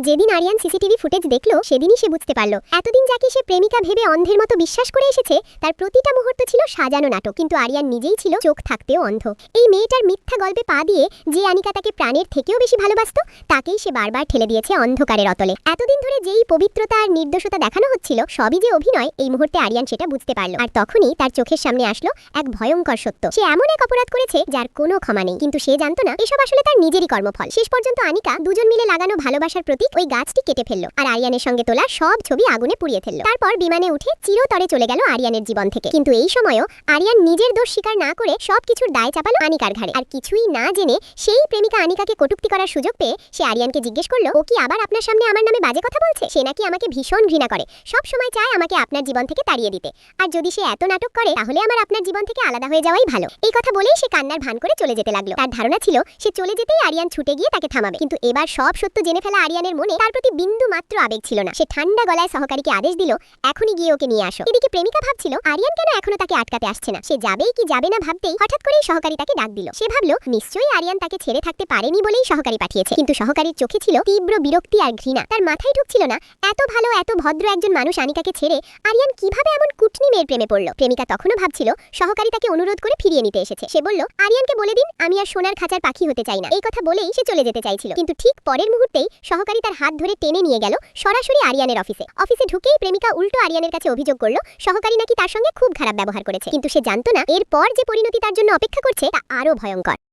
যেদিন Aryan CCTV footage দেখলো সেদিনই সে বুঝতে পারলো এতদিন যাকে সে প্রেমিকা ভেবে অন্ধের মতো বিশ্বাস করে এসেছে তার প্রতিটা মুহূর্ত ছিল সাজানো নাটক। কিন্তু আরিয়ান নিজেই ছিল চোখ থাকতেও অন্ধ। এই মেয়েটার মিথ্যা গল্পে পা দিয়ে যে আনিকা তাকে প্রাণের থেকেও বেশি ভালোবাসতো তাকেই সে বারবার ঠেলে দিয়েছে অন্ধকারের অতলে। এতদিন ধরে যেই পবিত্রতা আর নির্দোষতা দেখানো হচ্ছিল সবই যে অভিনয়, এই মুহূর্তে আরিয়ান সেটা বুঝতে পারলো। আর তখনই তার চোখের সামনে আসলো এক ভয়ঙ্কর সত্য। সে এমন এক অপরাধ করেছে যার কোনো ক্ষমা নেই, কিন্তু সে জানতো না এসব আসলে তার নিজেরই কর্মফল। শেষ পর্যন্ত আনিকা দুজন মিলে লাগানো ভালোবাসার প্রতীক ওই গাছটি কেটে ফেললো আর আরিয়ানের সঙ্গে তোলা সব ছবি আগুনে পুড়িয়ে ফেললো। তারপর বিমানে উঠে চিরতরে চলে গেল আরিয়ানের জীবন থেকে। কিন্তু এই সময়ও আরিয়ান নিজের দোষ স্বীকার না করে সবকিছুর দায় চাপালো আনিকার ঘাড়ে। আর কিছুই না জেনে সেই প্রেমিকা আনিকাকে কটূক্তি করার সুযোগ পেয়ে সে আরিয়ানকে জিজ্ঞেস করলো, ও কি আবার আপনার সামনে আমার নামে বাজে কথা বলছে? সে নাকি আমাকে ভীষণ ঘৃণা করে, সব সময় চায় আমাকে আপনার জীবন থেকে তাড়িয়ে দিতে। আর যদি সে এত নাটক করে তাহলে আমার আপনার জীবন থেকে আলাদা হয়ে যাওয়াই ভালো। এই কথা বলেই সে কান্নার ভান করে চলে যেতে লাগলো। তার ধারণা ছিল সে চলে যেতেই আরিয়ান ছুটে গিয়ে তাকে থামাবে, কিন্তু এবার সব সত্য জেনে ফেলা আরিয়ানের মনে তার প্রতি বিন্দু মাত্র আবেগ ছিল না। সে ঠান্ডা গলায় সহকারীকে আদেশ দিল, এখনই গিয়ে ওকে নিয়ে আসো। এদিকে প্রেমিকা ভাবছিল আরিয়ান কেন এখনো তাকে আটকাতে আসছে না। সে যাবেই কি যাবে না ভাবতেই হঠাৎ করেই সহকারী তাকে ডাক দিল। সে ভাবলো নিশ্চয়ই আরিয়ান তাকে ছেড়ে থাকতে পারেনি বলেই সহকারী পাঠিয়েছে, কিন্তু সহকারীর চোখে ছিল তীব্র বিরক্তি আর ঘৃণা। তার মাথায় ঢুকছিল না এত ভালো এত ভদ্র একজন মানুষ আনিকাকে ছেড়ে আরিয়ান কিভাবে এমন কুটনি মেয়ের প্রেমে পড়লো। প্রেমিকা তখনও ভাবছিল সহকারী তাকে অনুরোধ করে ফিরিয়ে নিতে এসেছে। সে বলল, আরিয়ানকে বলে দিন আমি আর সোনার খাঁচার পাখি হতে চাই না। এই কথা বলেই সে চলে যেতে চাইছিল, কিন্তু ঠিক পরের মুহূর্তেই সহকারী তার হাত ধরে টেনে নিয়ে গেল সরাসরি আরিয়ানের অফিসে। অফিসে ঢুকেই প্রেমিকা উল্টো আরিয়ানের কাছে অভিযোগ করলো সহকারী নাকি তার সঙ্গে খুব খারাপ ব্যবহার করেছে। কিন্তু সে জানতো না এরপর যে পরিণতি তার জন্য অপেক্ষা করছে তা আরো ভয়ঙ্কর।